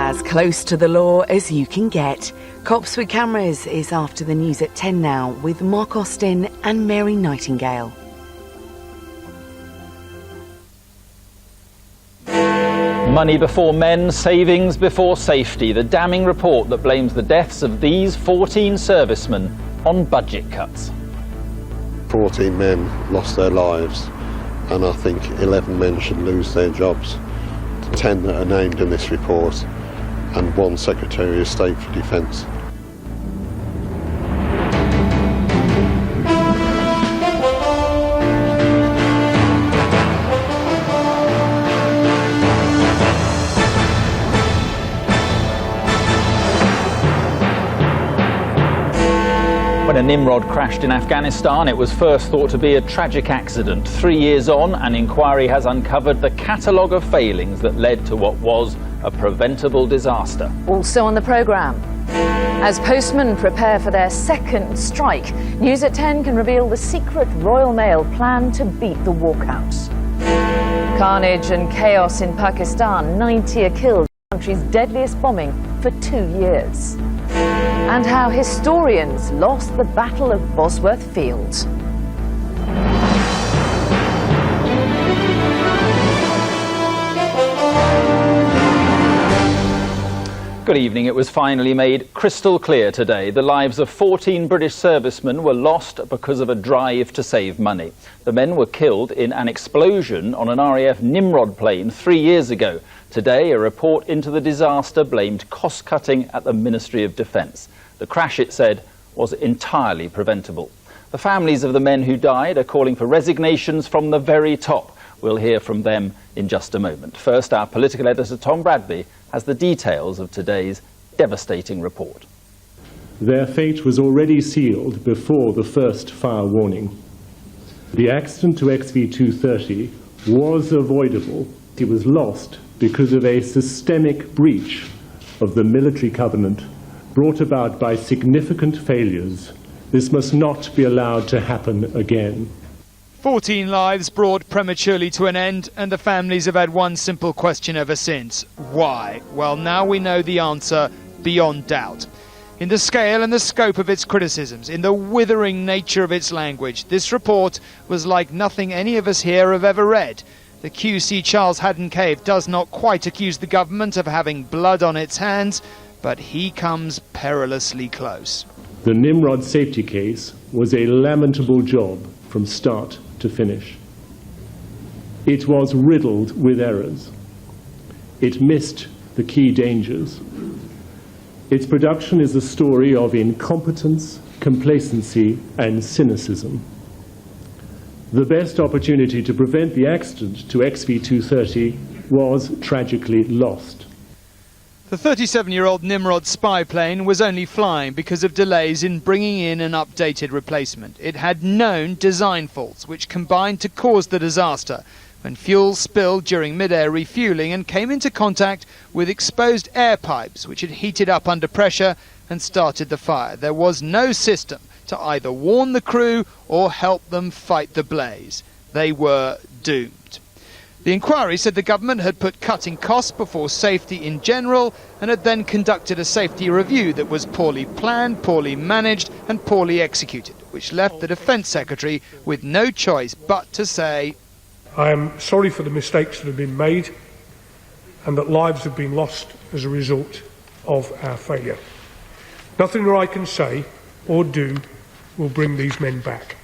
As close to the law as you can get. Cops with Cameras is after the news at 10 now with Mark Austin and Mary Nightingale. Money before men, savings before safety. The damning report that blames the deaths of these 14 servicemen on budget cuts. 14 men lost their lives, and I think 11 men should lose their jobs. 10 that are named in this report, and 1 Secretary of State for Defence. When a Nimrod crashed in Afghanistan, it was first thought to be a tragic accident. 3 years on, an inquiry has uncovered the catalogue of failings that led to what was a preventable disaster. Also on the programme, as postmen prepare for their second strike, News at 10 can reveal the secret Royal Mail plan to beat the walkouts. Carnage and chaos in Pakistan, 90 are killed in the country's deadliest bombing for 2 years. And how historians lost the Battle of Bosworth Field. Good evening. It was finally made crystal clear today. The lives of 14 British servicemen were lost because of a drive to save money. The men were killed in an explosion on an RAF Nimrod plane 3 years ago. Today, a report into the disaster blamed cost-cutting at the Ministry of Defence. The crash, it said, was entirely preventable. The families of the men who died are calling for resignations from the very top. We'll hear from them in just a moment. First, our political editor Tom Bradby has the details of today's devastating report. Their fate was already sealed before the first fire warning. The accident to XV-230 was avoidable. It was lost because of a systemic breach of the military covenant brought about by significant failures. This must not be allowed to happen again. 14 lives brought prematurely to an end, and the families have had one simple question ever since. Why? Well, now we know the answer beyond doubt. In the scale and the scope of its criticisms, in the withering nature of its language, this report was like nothing any of us here have ever read. The QC Charles Haddon Cave does not quite accuse the government of having blood on its hands, but he comes perilously close. The Nimrod safety case was a lamentable job from start to finish. It was riddled with errors. It missed the key dangers. Its production is a story of incompetence, complacency, and cynicism. The best opportunity to prevent the accident to XV-230 was tragically lost. The 37-year-old Nimrod spy plane was only flying because of delays in bringing in an updated replacement. It had known design faults which combined to cause the disaster when fuel spilled during mid-air refueling and came into contact with exposed air pipes which had heated up under pressure and started the fire. There was no system to either warn the crew or help them fight the blaze. They were doomed. The inquiry said the government had put cutting costs before safety in general and had then conducted a safety review that was poorly planned, poorly managed and poorly executed, which left the Defence Secretary with no choice but to say, I am sorry for the mistakes that have been made and that lives have been lost as a result of our failure. Nothing that I can say or do will bring these men back.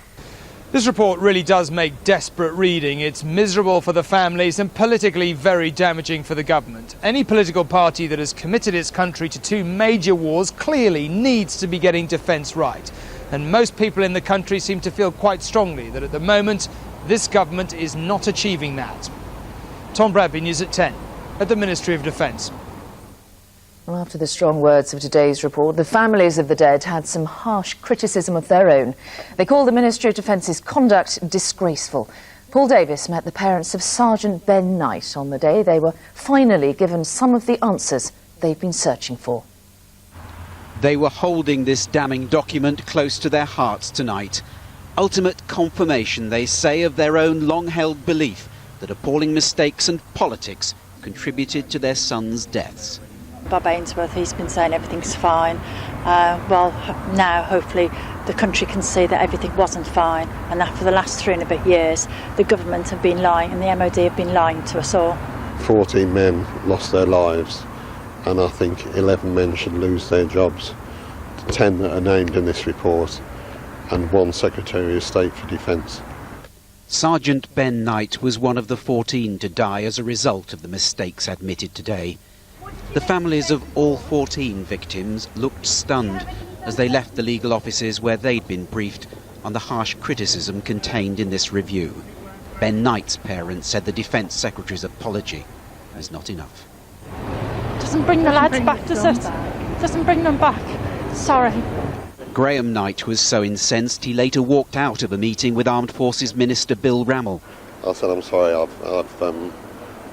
This report really does make desperate reading. It's miserable for the families and politically very damaging for the government. Any political party that has committed its country to 2 major wars clearly needs to be getting defence right. And most people in the country seem to feel quite strongly that at the moment this government is not achieving that. Tom Bradby, News at 10, at the Ministry of Defence. Well, after the strong words of today's report, the families of the dead had some harsh criticism of their own. They called the Ministry of Defence's conduct disgraceful. Paul Davis met the parents of Sergeant Ben Knight on the day they were finally given some of the answers they've been searching for. They were holding this damning document close to their hearts tonight. Ultimate confirmation, they say, of their own long-held belief that appalling mistakes and politics contributed to their sons' deaths. Bob Ainsworth, he's been saying everything's fine. Well, now hopefully the country can see that everything wasn't fine, and that for the last 3 and a bit years the government have been lying and the MOD have been lying to us all. 14 men lost their lives, and I think 11 men should lose their jobs. 10 that are named in this report, and 1 Secretary of State for Defence. Sergeant Ben Knight was one of the 14 to die as a result of the mistakes admitted today. The families of all 14 victims looked stunned as they left the legal offices where they'd been briefed on the harsh criticism contained in this review. Ben Knight's parents said the Defence Secretary's apology was not enough. Doesn't bring the lads back, does it? Doesn't bring them back. Sorry. Graham Knight was so incensed he later walked out of a meeting with Armed Forces Minister Bill Rammell. I said, I'm sorry, I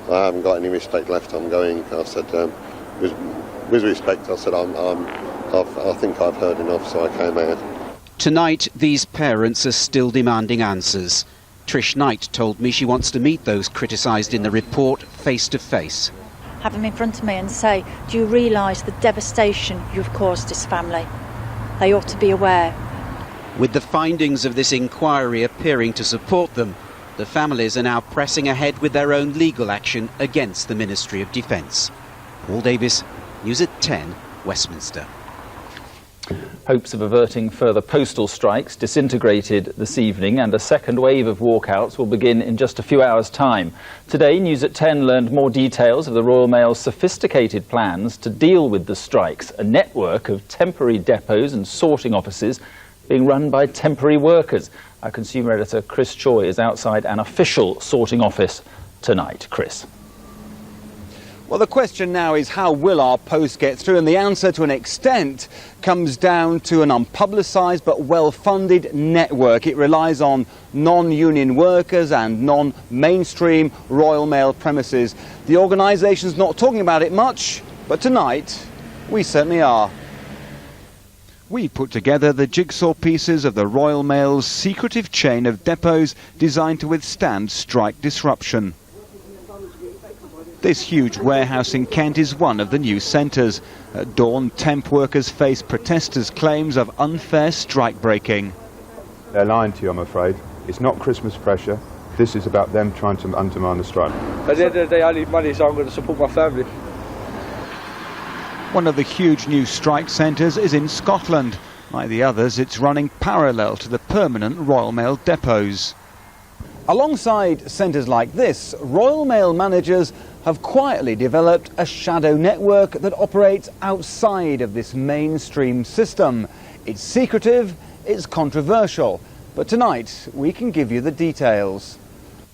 haven't got any respect left, I'm going. I said, with respect, I said, I think I've heard enough, so I came out. Tonight, these parents are still demanding answers. Trish Knight told me she wants to meet those criticised in the report face to face. Have them in front of me and say, do you realise the devastation you've caused this family? They ought to be aware. With the findings of this inquiry appearing to support them, the families are now pressing ahead with their own legal action against the Ministry of Defence. Paul Davis, News at 10, Westminster. Hopes of averting further postal strikes disintegrated this evening, and a second wave of walkouts will begin in just a few hours' time. Today, News at 10 learned more details of the Royal Mail's sophisticated plans to deal with the strikes, a network of temporary depots and sorting offices being run by temporary workers. Our consumer editor Chris Choi is outside an official sorting office tonight. Chris. Well, the question now is, how will our post get through? And the answer, to an extent, comes down to an unpublicised but well-funded network. It relies on non-union workers and non-mainstream Royal Mail premises. The organisation's not talking about it much, but tonight we certainly are. We put together the jigsaw pieces of the Royal Mail's secretive chain of depots designed to withstand strike disruption. This huge warehouse in Kent is one of the new centres. At dawn, temp workers face protesters' claims of unfair strike breaking. They're lying to you, I'm afraid. It's not Christmas pressure. This is about them trying to undermine the strike. At the end of the day, I need money, so I'm going to support my family. One of the huge new strike centres is in Scotland. Like the others, it's running parallel to the permanent Royal Mail depots. Alongside centres like this, Royal Mail managers have quietly developed a shadow network that operates outside of this mainstream system. It's secretive, it's controversial, but tonight we can give you the details.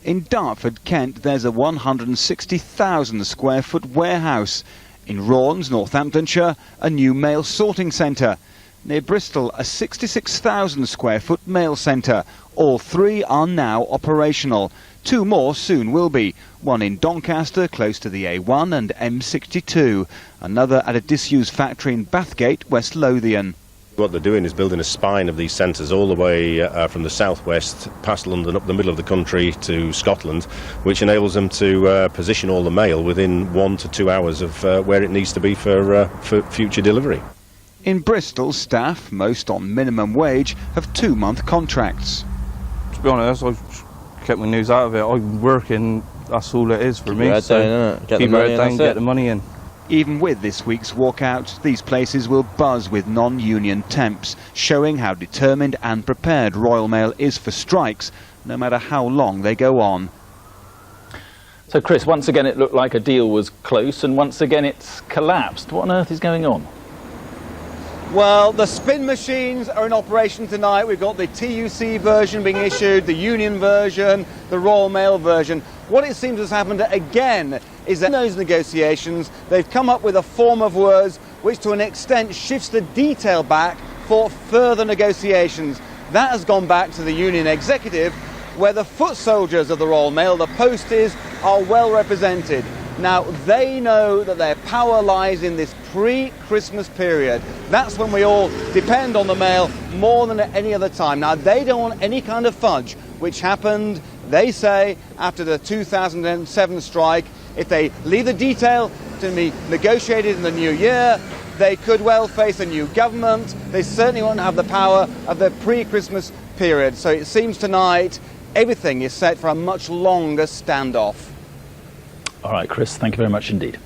In Dartford, Kent, there's a 160,000 square foot warehouse. In Raunds, Northamptonshire, a new mail sorting centre. Near Bristol, a 66,000 square foot mail centre. All 3 are now operational. 2 more soon will be. One in Doncaster, close to the A1 and M62. Another at a disused factory in Bathgate, West Lothian. What they're doing is building a spine of these centres all the way from the southwest past London up the middle of the country to Scotland, which enables them to position all the mail within 1 to 2 hours of where it needs to be for future delivery. In Bristol, staff, most on minimum wage, have 2-month contracts. To be honest, I've kept my news out of it. I'm working, that's all it is for me. Keep your head down, get the money in. Even with this week's walkout, these places will buzz with non-union temps, showing how determined and prepared Royal Mail is for strikes, no matter how long they go on. So, Chris, once again it looked like a deal was close, and once again it's collapsed. What on earth is going on? Well, the spin machines are in operation tonight. We've got the TUC version being issued, the union version, the Royal Mail version. What it seems has happened again is that in those negotiations, they've come up with a form of words which to an extent shifts the detail back for further negotiations. That has gone back to the union executive, where the foot soldiers of the Royal Mail, the posties, are well represented. Now, they know that their power lies in this pre-Christmas period. That's when we all depend on the mail more than at any other time. Now, they don't want any kind of fudge, which happened, they say, after the 2007 strike. If they leave the detail to be negotiated in the new year. They could well face a new government. They certainly won't have the power of the pre-Christmas period. So it seems tonight everything is set for a much longer standoff. All right, Chris, thank you very much indeed.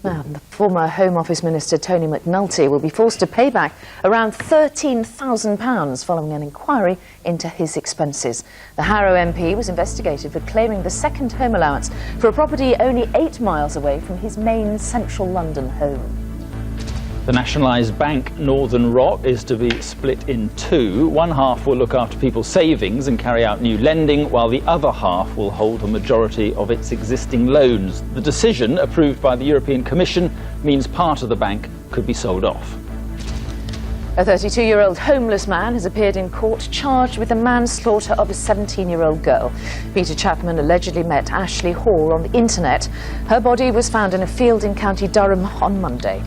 Now, the former Home Office Minister Tony McNulty will be forced to pay back around £13,000 following an inquiry into his expenses. The Harrow MP was investigated for claiming the second home allowance for a property only 8 miles away from his main central London home. The nationalised bank Northern Rock is to be split in two. One half will look after people's savings and carry out new lending, while the other half will hold the majority of its existing loans. The decision, approved by the European Commission, means part of the bank could be sold off. A 32-year-old homeless man has appeared in court charged with the manslaughter of a 17-year-old girl. Peter Chapman allegedly met Ashley Hall on the internet. Her body was found in a field in County Durham on Monday.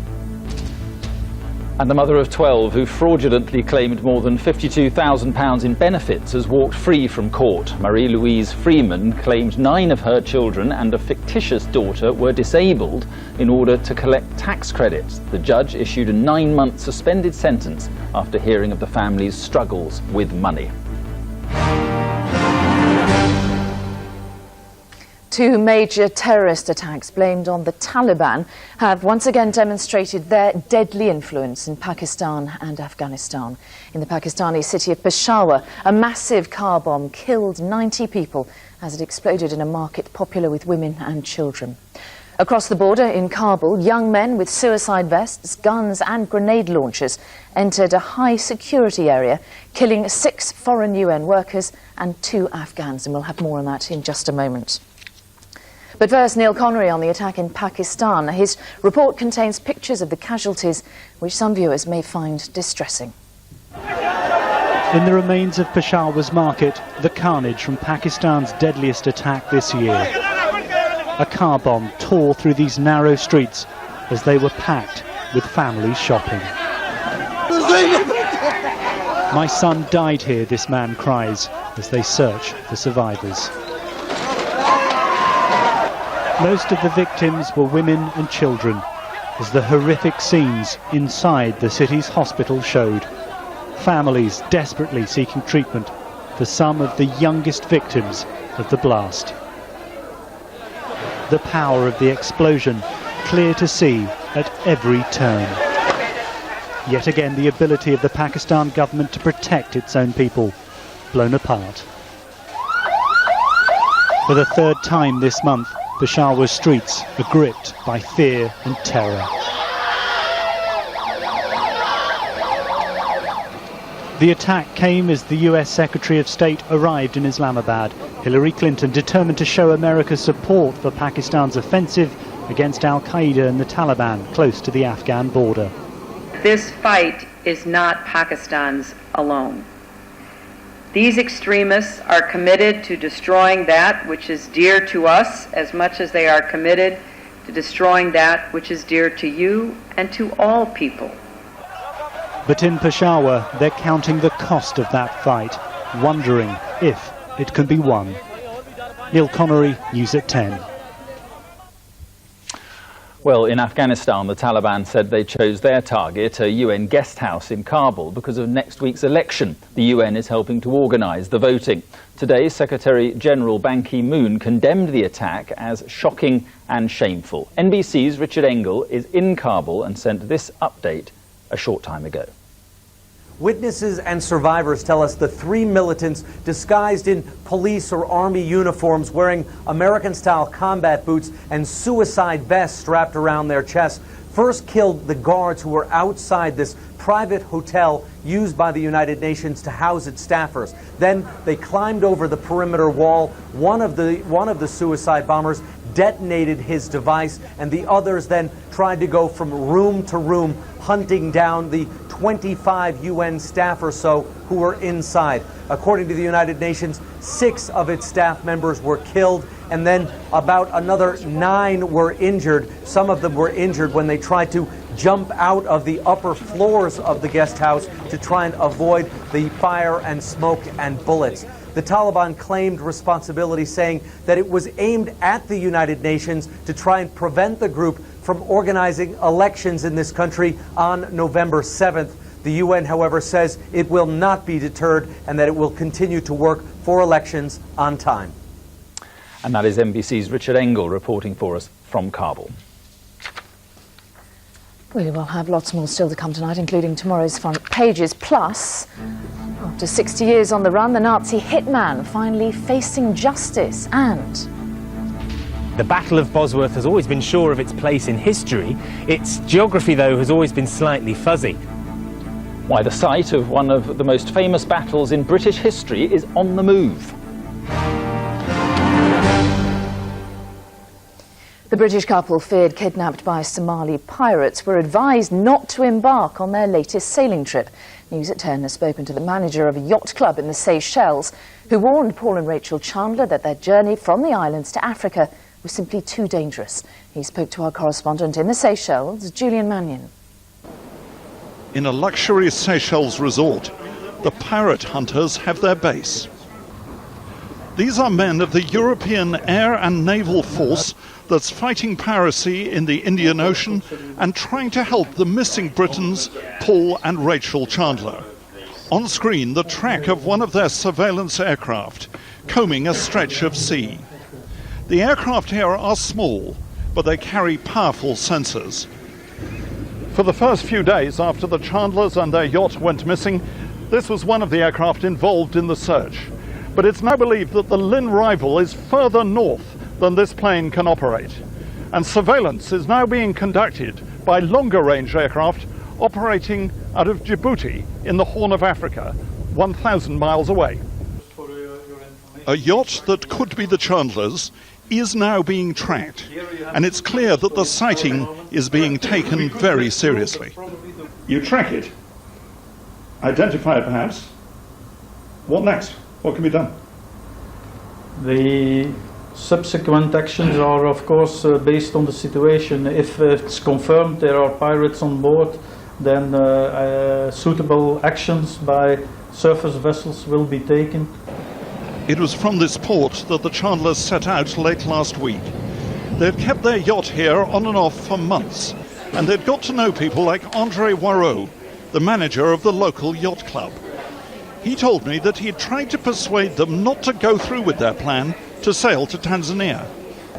And the mother of 12, who fraudulently claimed more than £52,000 in benefits, has walked free from court. Marie-Louise Freeman claimed 9 of her children and a fictitious daughter were disabled in order to collect tax credits. The judge issued a 9-month suspended sentence after hearing of the family's struggles with money. 2 major terrorist attacks blamed on the Taliban have once again demonstrated their deadly influence in Pakistan and Afghanistan. In the Pakistani city of Peshawar, a massive car bomb killed 90 people as it exploded in a market popular with women and children. Across the border in Kabul, young men with suicide vests, guns and grenade launchers entered a high-security area, killing 6 foreign UN workers and 2 Afghans. And we'll have more on that in just a moment. But first, Neil Connery on the attack in Pakistan. His report contains pictures of the casualties, which some viewers may find distressing. In the remains of Peshawar's market, the carnage from Pakistan's deadliest attack this year. A car bomb tore through these narrow streets as they were packed with families shopping. My son died here, this man cries, as they search for survivors. Most of the victims were women and children, as the horrific scenes inside the city's hospital showed. Families desperately seeking treatment for some of the youngest victims of the blast. The power of the explosion clear to see at every turn. Yet again, the ability of the Pakistan government to protect its own people blown apart. For the 3rd time this month, Peshawar's streets are gripped by fear and terror. The attack came as the US Secretary of State arrived in Islamabad. Hillary Clinton determined to show America's support for Pakistan's offensive against Al-Qaeda and the Taliban close to the Afghan border. This fight is not Pakistan's alone. These extremists are committed to destroying that which is dear to us as much as they are committed to destroying that which is dear to you and to all people. But in Peshawar, they're counting the cost of that fight, wondering if it can be won. Neil Connery, News at 10. Well, in Afghanistan, the Taliban said they chose their target, a UN guest house in Kabul, because of next week's election. The UN is helping to organise the voting. Today, Secretary General Ban Ki-moon condemned the attack as shocking and shameful. NBC's Richard Engel is in Kabul and sent this update a short time ago. Witnesses and survivors tell us the 3 militants disguised in police or army uniforms, wearing American-style combat boots and suicide vests strapped around their chests, first killed the guards who were outside this private hotel used by the United Nations to house its staffers. Then they climbed over the perimeter wall. One of the suicide bombers detonated his device, and the others then tried to go from room to room, hunting down the 25 UN staff or so who were inside. According to the United Nations, 6 of its staff members were killed, and then about another 9 were injured. Some of them were injured when they tried to jump out of the upper floors of the guest house to try and avoid the fire and smoke and bullets. The Taliban claimed responsibility, saying that it was aimed at the United Nations to try and prevent the group from organizing elections in this country on November 7th. The UN, however, says it will not be deterred and that it will continue to work for elections on time. And that is NBC's Richard Engel reporting for us from Kabul. We will have lots more still to come tonight, including tomorrow's front pages. Plus, after 60 years on the run, the Nazi hitman finally facing justice. And the Battle of Bosworth has always been sure of its place in history. Its geography, though, has always been slightly fuzzy. Why the site of one of the most famous battles in British history is on the move. The British couple, feared kidnapped by Somali pirates, were advised not to embark on their latest sailing trip. News at 10 has spoken to the manager of a yacht club in the Seychelles, who warned Paul and Rachel Chandler that their journey from the islands to Africa was simply too dangerous. He spoke to our correspondent in the Seychelles, Julian Mannion. In a luxury Seychelles resort, the pirate hunters have their base. These are men of the European Air and Naval Force that's fighting piracy in the Indian Ocean and trying to help the missing Britons, Paul and Rachel Chandler. On screen, the track of one of their surveillance aircraft, combing a stretch of sea. The aircraft here are small, but they carry powerful sensors. For the first few days after the Chandlers and their yacht went missing, this was one of the aircraft involved in the search. But it's now believed that the Lynn rival is further north than this plane can operate. And surveillance is now being conducted by longer-range aircraft operating out of Djibouti in the Horn of Africa, 1,000 miles away. A yacht that could be the Chandlers is now being tracked, and it's clear that the sighting is being taken very seriously. You track it, identify it perhaps. What next? What can be done? The subsequent actions are, of course, based on the situation. If it's confirmed there are pirates on board, then suitable actions by surface vessels will be taken. It was from this port that the Chandlers set out late last week. They'd kept their yacht here on and off for months, and they'd got to know people like André Warreau, the manager of the local yacht club. He told me that he had tried to persuade them not to go through with their plan to sail to Tanzania.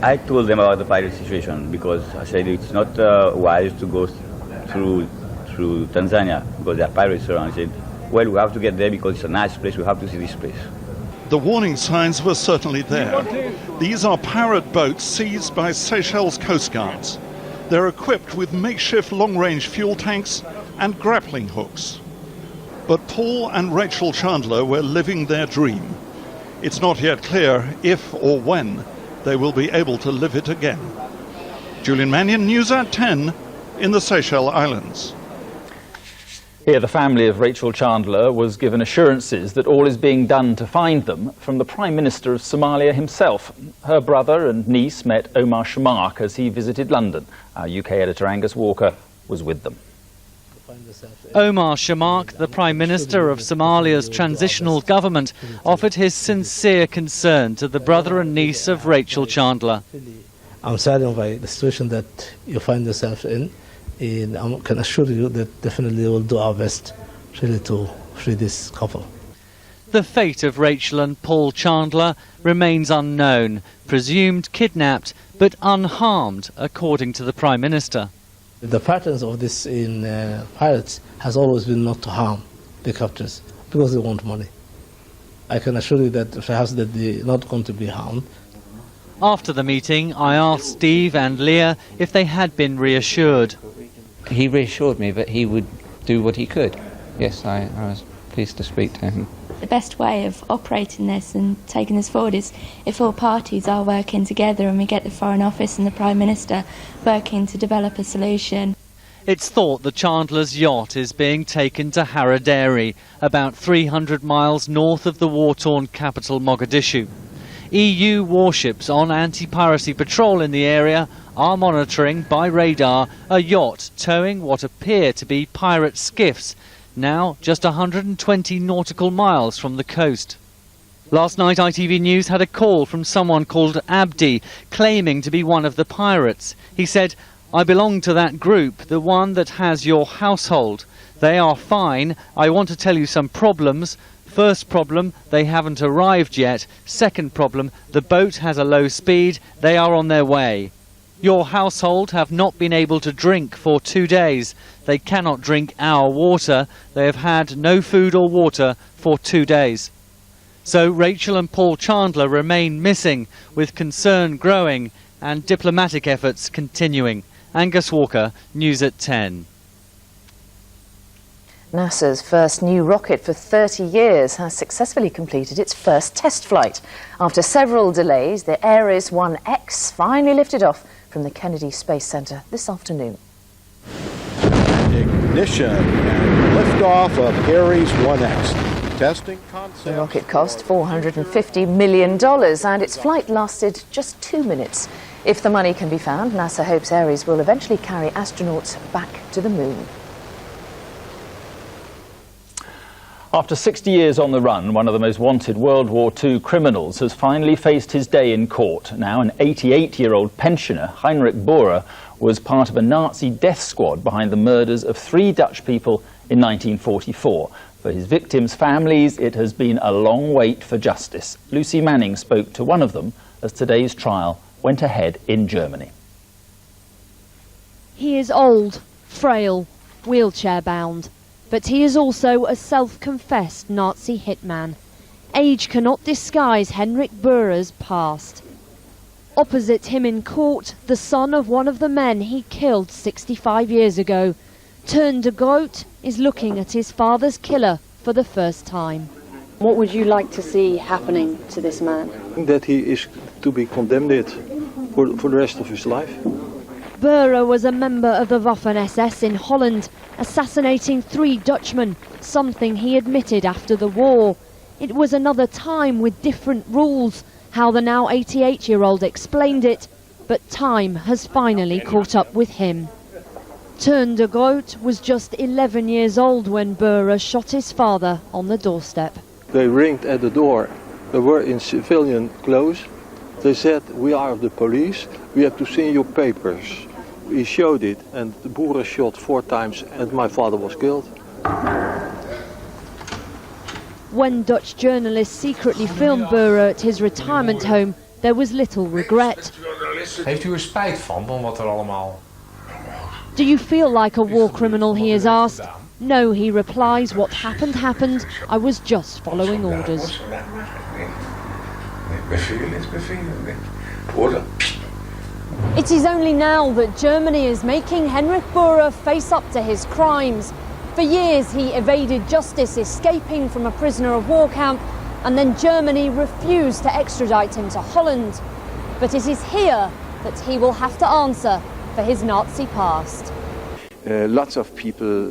I told them about the pirate situation because I said it's not wise to go through Tanzania because there are pirates around. I said, well, we have to get there because it's a nice place, we have to see this place. The warning signs were certainly there. These are pirate boats seized by Seychelles Coast Guards. They're equipped with makeshift long-range fuel tanks and grappling hooks. But Paul and Rachel Chandler were living their dream. It's not yet clear if or when they will be able to live it again. Julian Mannion, News at 10 in the Seychelles Islands. Here, the family of Rachel Chandler was given assurances that all is being done to find them from the Prime Minister of Somalia himself. Her brother and niece met Omar Shamak as he visited London. Our UK editor Angus Walker was with them. Omar Shamak, the Prime Minister of Somalia's transitional government, offered his sincere concern to the brother and niece of Rachel Chandler. I'm saddened by the situation that you find yourself in. And I can assure you that definitely we'll do our best really to free this couple. The fate of Rachel and Paul Chandler remains unknown, presumed kidnapped but unharmed, according to the Prime Minister. The patterns of this in pirates has always been not to harm the captors because they want money. I can assure you that perhaps that they're not going to be harmed. After the meeting, I asked Steve and Leah if they had been reassured. He reassured me that he would do what he could. Yes, I was pleased to speak to him. The best way of operating this and taking this forward is if all parties are working together and we get the Foreign Office and the Prime Minister working to develop a solution. It's thought the Chandler's yacht is being taken to Haraderi, about 300 miles north of the war-torn capital Mogadishu. EU warships on anti-piracy patrol in the area are monitoring by radar a yacht towing what appear to be pirate skiffs, now just 120 nautical miles from the coast. Last night ITV News had a call from someone called Abdi, claiming to be one of the pirates. He said, "I belong to that group, the one that has your household. They are fine. I want to tell you some problems. First problem, they haven't arrived yet. Second problem, the boat has a low speed. They are on their way. Your household have not been able to drink for 2 days. They cannot drink our water. They have had no food or water for 2 days." So Rachel and Paul Chandler remain missing, with concern growing and diplomatic efforts continuing. Angus Walker, News at 10. NASA's first new rocket for 30 years has successfully completed its first test flight. After several delays, the Ares 1X finally lifted off from the Kennedy Space Center this afternoon. Ignition and liftoff of Ares 1X. Testing concept. The rocket cost $450 million and its flight lasted just 2 minutes. If the money can be found, NASA hopes Ares will eventually carry astronauts back to the moon. After 60 years on the run, one of the most wanted World War II criminals has finally faced his day in court. Now an 88-year-old pensioner, Heinrich Bohrer, was part of a Nazi death squad behind the murders of 3 Dutch people in 1944. For his victims' families, it has been a long wait for justice. Lucy Manning spoke to one of them as today's trial went ahead in Germany. He is old, frail, wheelchair-bound, but he is also a self-confessed Nazi hitman. Age cannot disguise Heinrich Bohrer's past. Opposite him in court, the son of one of the men he killed 65 years ago, Teun de Groot, is looking at his father's killer for the first time. What would you like to see happening to this man? That he is to be condemned for the rest of his life. Bohrer was a member of the Waffen-SS in Holland, assassinating 3 Dutchmen, something he admitted after the war. It was another time with different rules, how the now 88-year-old explained it, but time has finally caught up with him. Teun de Groot was just 11 years old when Bohrer shot his father on the doorstep. They ringed at the door. They were in civilian clothes. They said, "We are the police, we have to see your papers." We showed it, and the Bohrer shot 4 times and my father was killed. When Dutch journalists secretly filmed Bohrer at his retirement home, there was little regret. Heeft u er spijt van wat er allemaal... Do you feel like a war criminal, he is asked. No, he replies, what happened happened, I was just following orders. It is only now that Germany is making Heinrich Bohrer face up to his crimes. For years he evaded justice, escaping from a prisoner of war camp, and then Germany refused to extradite him to Holland. But it is here that he will have to answer for his Nazi past. Lots of people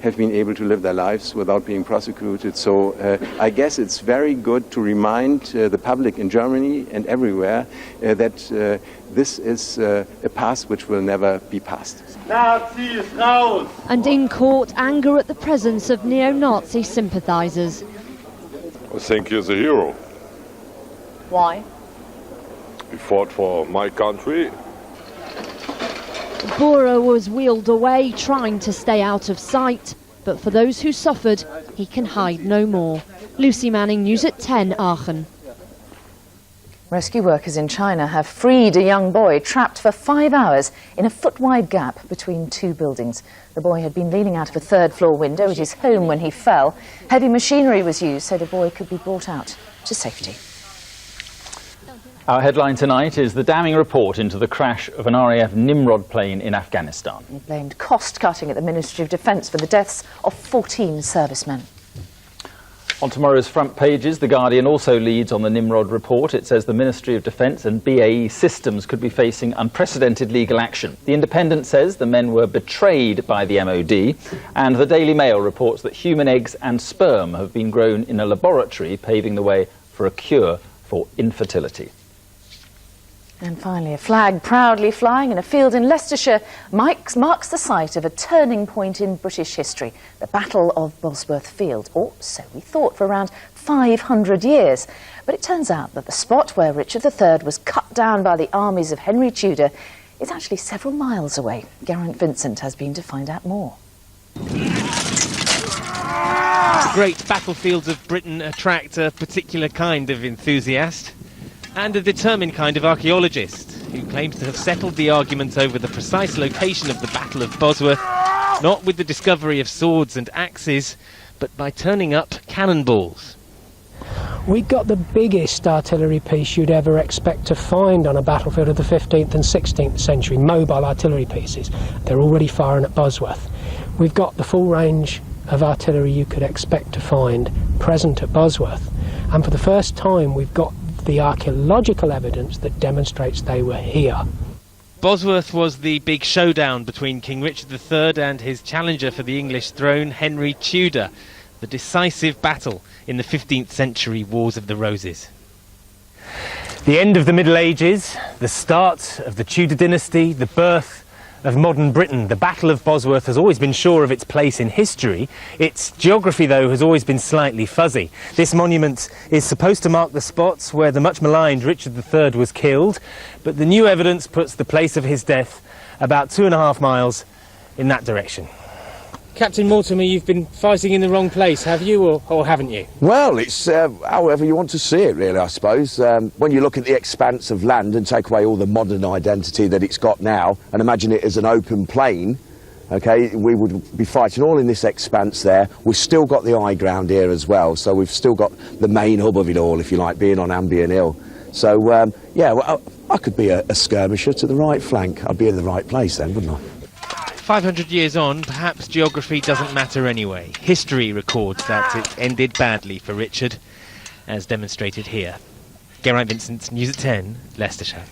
have been able to live their lives without being prosecuted, so I guess it's very good to remind the public in Germany and everywhere that this is a past which will never be past. And in court, anger at the presence of neo-Nazi sympathisers. I think he's a hero. Why? He fought for my country. Bohrer was wheeled away, trying to stay out of sight. But for those who suffered, he can hide no more. Lucy Manning, News at 10, Aachen. Rescue workers in China have freed a young boy trapped for 5 hours in a foot-wide gap between 2 buildings. The boy had been leaning out of a 3rd-floor window at his home when he fell. Heavy machinery was used so the boy could be brought out to safety. Our headline tonight is the damning report into the crash of an RAF Nimrod plane in Afghanistan. He blamed cost-cutting at the Ministry of Defence for the deaths of 14 servicemen. On tomorrow's front pages, The Guardian also leads on the Nimrod report. It says the Ministry of Defence and BAE Systems could be facing unprecedented legal action. The Independent says the men were betrayed by the MOD, and the Daily Mail reports that human eggs and sperm have been grown in a laboratory, paving the way for a cure for infertility. And finally, a flag proudly flying in a field in Leicestershire marks the site of a turning point in British history, the Battle of Bosworth Field, or so we thought, for around 500 years. But it turns out that the spot where Richard III was cut down by the armies of Henry Tudor is actually several miles away. Geraint Vincent has been to find out more. Great battlefields of Britain attract a particular kind of enthusiast and a determined kind of archaeologist who claims to have settled the argument over the precise location of the Battle of Bosworth, not with the discovery of swords and axes, but by turning up cannonballs. We got the biggest artillery piece you'd ever expect to find on a battlefield of the 15th and 16th century, mobile artillery pieces. They're already firing at Bosworth. We've got the full range of artillery you could expect to find present at Bosworth, and for the first time we've got the archaeological evidence that demonstrates they were here. Bosworth was the big showdown between King Richard III and his challenger for the English throne, Henry Tudor, the decisive battle in the 15th century Wars of the Roses. The end of the Middle Ages, the start of the Tudor dynasty, the birth of modern Britain. The Battle of Bosworth has always been sure of its place in history. Its geography, though, has always been slightly fuzzy. This monument is supposed to mark the spots where the much maligned Richard III was killed, but the new evidence puts the place of his death about 2.5 miles in that direction. Captain Mortimer, you've been fighting in the wrong place, have you, or haven't you? Well, it's however you want to see it, really, I suppose. When you look at the expanse of land and take away all the modern identity that it's got now and imagine it as an open plain, okay, we would be fighting all in this expanse there. We've still got the high ground here as well, so we've still got the main hub of it all, if you like, being on Ambion Hill. So, yeah, well, I could be a skirmisher to the right flank. I'd be in the right place then, wouldn't I? 500 years on, perhaps geography doesn't matter anyway. History records that it ended badly for Richard, as demonstrated here. Geraint Vincent, News at 10, Leicestershire.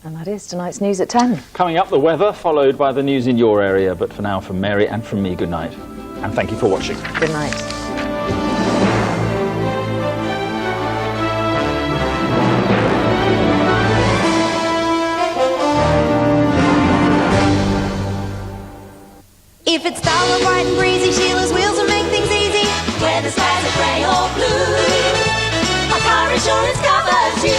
And that is tonight's News at 10. Coming up, the weather, followed by the news in your area. But for now, from Mary and from me, good night. And thank you for watching. Good night. If it's dull or bright and breezy, Sheila's wheels will make things easy. Whether skies are grey or blue, our car insurance covers you.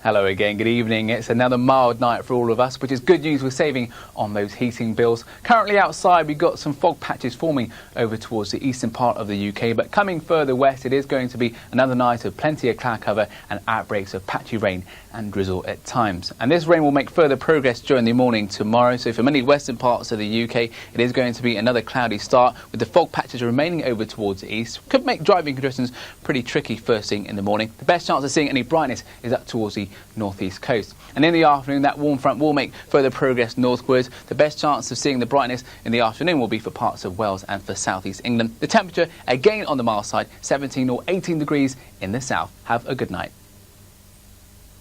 Hello again, good evening. It's another mild night for all of us, which is good news. We're saving on those heating bills. Currently outside, we've got some fog patches forming over towards the eastern part of the UK, but coming further west, it is going to be another night of plenty of cloud cover and outbreaks of patchy rain and drizzle at times. And this rain will make further progress during the morning tomorrow. So for many western parts of the UK, it is going to be another cloudy start, with the fog patches remaining over towards the east. Could make driving conditions pretty tricky first thing in the morning. The best chance of seeing any brightness is up towards the northeast coast. And in the afternoon, that warm front will make further progress northwards. The best chance of seeing the brightness in the afternoon will be for parts of Wales and for southeast England. The temperature, again on the mild side, 17 or 18 degrees in the south. Have a good night.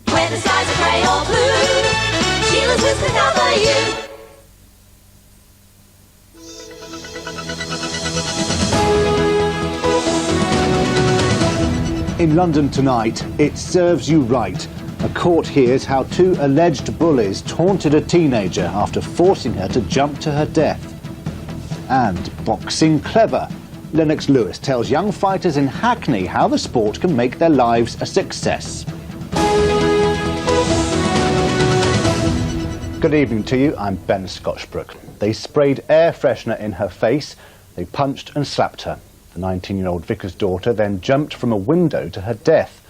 Whether skies are grey or blue, Sheila's wheels can cover you. In London tonight, It Serves You Right. A court hears how 2 alleged bullies taunted a teenager after forcing her to jump to her death. And boxing clever. Lennox Lewis tells young fighters in Hackney how the sport can make their lives a success. Good evening to you, I'm Ben Scotchbrook. They sprayed air freshener in her face, they punched and slapped her. The 19-year-old vicar's daughter then jumped from a window to her death.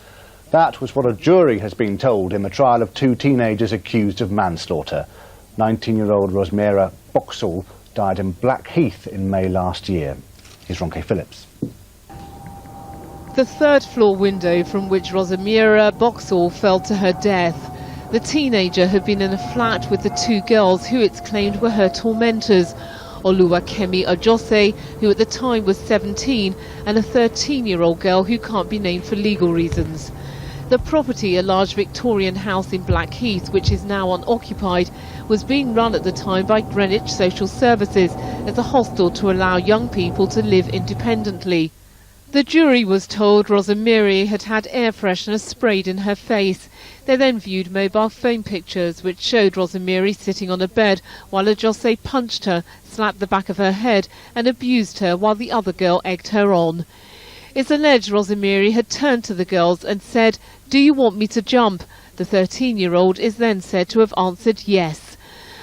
That was what a jury has been told in the trial of 2 teenagers accused of manslaughter. 19-year-old Rosmera Boxall died in Blackheath in May last year. Here's Ronke Phillips. The 3rd floor window from which Rosmera Boxall fell to her death. The teenager had been in a flat with the 2 girls who it's claimed were her tormentors. Oluwakemi Ajose, who at the time was 17, and a 13-year-old girl who can't be named for legal reasons. The property, a large Victorian house in Blackheath, which is now unoccupied, was being run at the time by Greenwich Social Services as a hostel to allow young people to live independently. The jury was told Rosemary had had air freshener sprayed in her face. They then viewed mobile phone pictures which showed Rosemary sitting on a bed while Ajose punched her, slapped the back of her head and abused her while the other girl egged her on. It's alleged Rosemary had turned to the girls and said, "Do you want me to jump?" The 13-year-old is then said to have answered yes.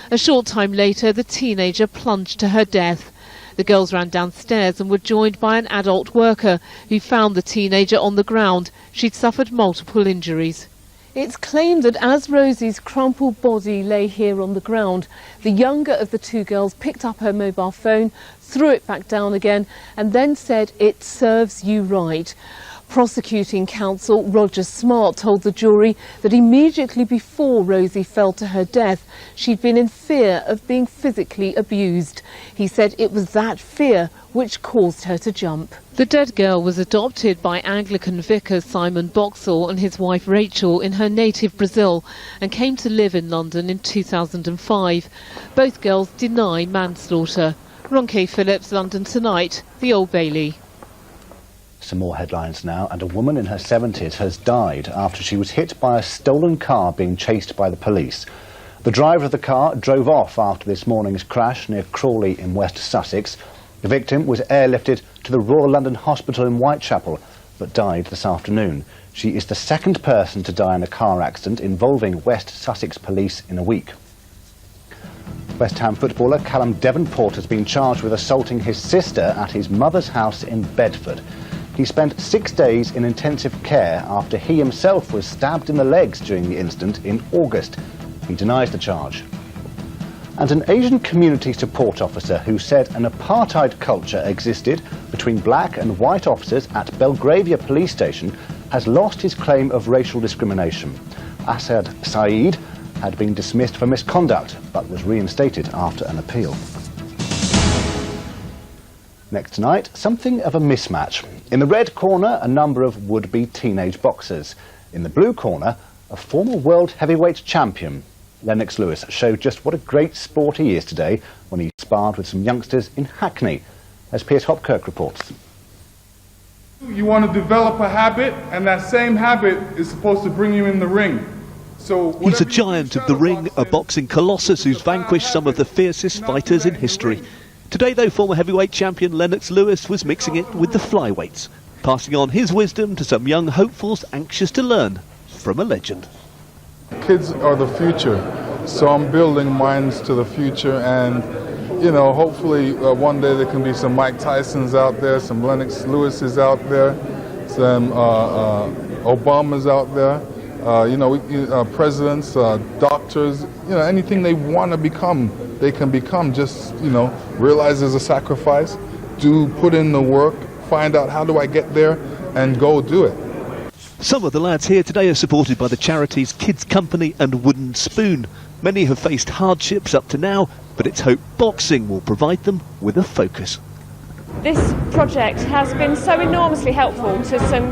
A short time later, the teenager plunged to her death. The girls ran downstairs and were joined by an adult worker who found the teenager on the ground. She'd suffered multiple injuries. It's claimed that as Rosie's crumpled body lay here on the ground, the younger of the two girls picked up her mobile phone, threw it back down again, and then said, "It serves you right." Prosecuting counsel Roger Smart told the jury that immediately before Rosie fell to her death, she'd been in fear of being physically abused. He said it was that fear which caused her to jump. The dead girl was adopted by Anglican vicar Simon Boxall and his wife Rachel in her native Brazil and came to live in London in 2005. Both girls deny manslaughter. Ronke Phillips, London Tonight, The Old Bailey. Some more headlines now, and a woman in her 70s has died after she was hit by a stolen car being chased by the police. The driver of the car drove off after this morning's crash near Crawley in West Sussex. The victim was airlifted to the Royal London Hospital in Whitechapel, but died this afternoon. She is the second person to die in a car accident involving West Sussex police in a week. West Ham footballer Callum Devonport has been charged with assaulting his sister at his mother's house in Bedford. He spent 6 days in intensive care after he himself was stabbed in the legs during the incident in August. He denies the charge. And an Asian community support officer who said an apartheid culture existed between black and white officers at Belgravia police station has lost his claim of racial discrimination. Asad Saeed had been dismissed for misconduct but was reinstated after an appeal. Next tonight, something of a mismatch. In the red corner, a number of would-be teenage boxers. In the blue corner, a former world heavyweight champion. Lennox Lewis showed just what a great sport he is today when he sparred with some youngsters in Hackney, as Piers Hopkirk reports. You want to develop a habit, and that same habit is supposed to bring you in the ring. He's a giant of the ring, a boxing colossus who's vanquished some of the fiercest fighters in history. Today, though, former heavyweight champion Lennox Lewis was mixing it with the flyweights, passing on his wisdom to some young hopefuls anxious to learn from a legend. Kids are the future, so I'm building minds to the future, and you know, hopefully one day there can be some Mike Tysons out there, some Lennox Lewises out there, some Obamas out there, presidents, doctors, anything they want to become, they can become. Just, realize there's a sacrifice, put in the work, find out how do I get there, and go do it. Some of the lads here today are supported by the charities Kids Company and Wooden Spoon. Many have faced hardships up to now, but it's hoped boxing will provide them with a focus. This project has been so enormously helpful to some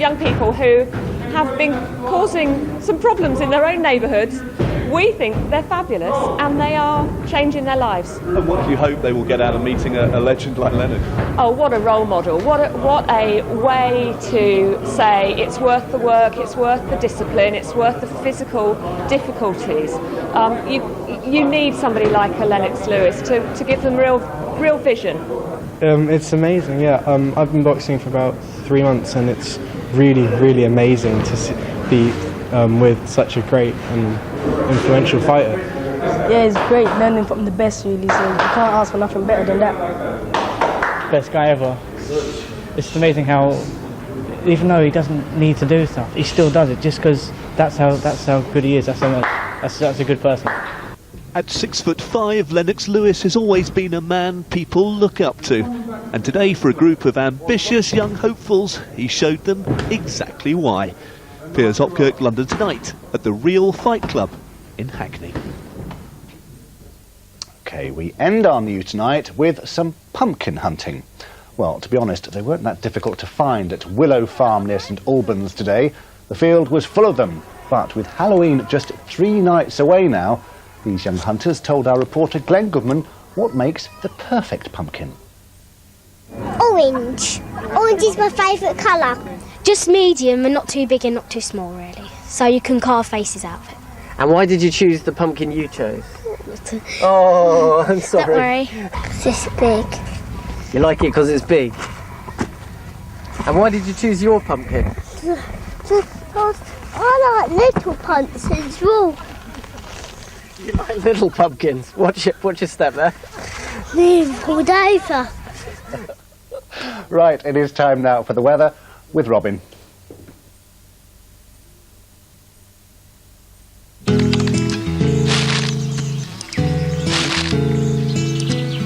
young people who have been causing some problems in their own neighbourhoods. We think they're fabulous and they are changing their lives. And what do you hope they will get out of meeting a legend like Lennox? Oh, what a role model. What a way to say it's worth the work, it's worth the discipline, it's worth the physical difficulties. You need somebody like a Lennox Lewis to give them real vision. It's amazing, yeah. I've been boxing for about 3 months and it's really, really amazing to be with such a great and influential fighter. Yeah, it's great learning from the best, really, so you can't ask for nothing better than that. Best guy ever. It's amazing how, even though he doesn't need to do stuff, he still does it just because that's how good he is. That's a good person. At 6'5", Lennox Lewis has always been a man people look up to. And today, for a group of ambitious young hopefuls, he showed them exactly why. Piers Hopkirk, London Tonight, at the Real Fight Club in Hackney. OK, we end our news tonight with some pumpkin hunting. Well, to be honest, they weren't that difficult to find at Willow Farm near St Albans today. The field was full of them, but with Halloween just 3 nights away now, these young hunters told our reporter Glenn Goodman what makes the perfect pumpkin. Orange. Orange is my favourite colour. Just medium and not too big and not too small, really. So you can carve faces out of it. And why did you choose the pumpkin you chose? Oh, I'm sorry. Don't worry. It's big. You like it because it's big? And why did you choose your pumpkin? Because I like little pumpkins raw. You like little pumpkins? Watch your step there. They've pulled over. Right, it is time now for the weather with Robin.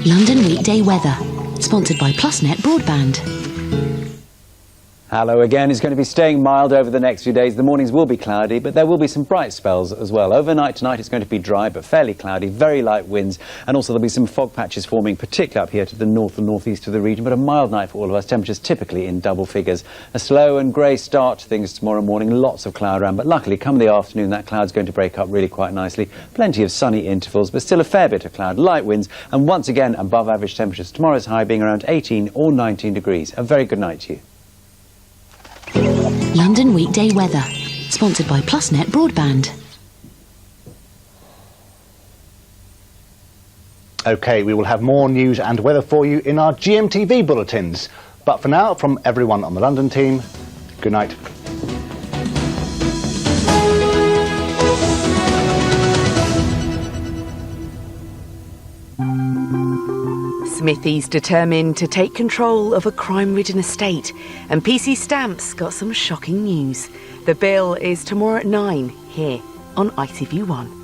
London weekday weather, sponsored by PlusNet Broadband. Hello again. It's going to be staying mild over the next few days. The mornings will be cloudy, but there will be some bright spells as well. Overnight tonight it's going to be dry but fairly cloudy, very light winds, and also there'll be some fog patches forming, particularly up here to the north and northeast of the region, but a mild night for all of us. Temperatures typically in double figures. A slow and grey start to things tomorrow morning, lots of cloud around, but luckily come the afternoon that cloud's going to break up really quite nicely. Plenty of sunny intervals, but still a fair bit of cloud, light winds, and once again above average temperatures. Tomorrow's high being around 18 or 19 degrees. A very good night to you. London weekday weather, sponsored by PlusNet Broadband. OK, we will have more news and weather for you in our GMTV bulletins. But for now, from everyone on the London team, good night. Smithy's determined to take control of a crime-ridden estate, and PC Stamps got some shocking news. The bill is tomorrow at 9 here on ITV1.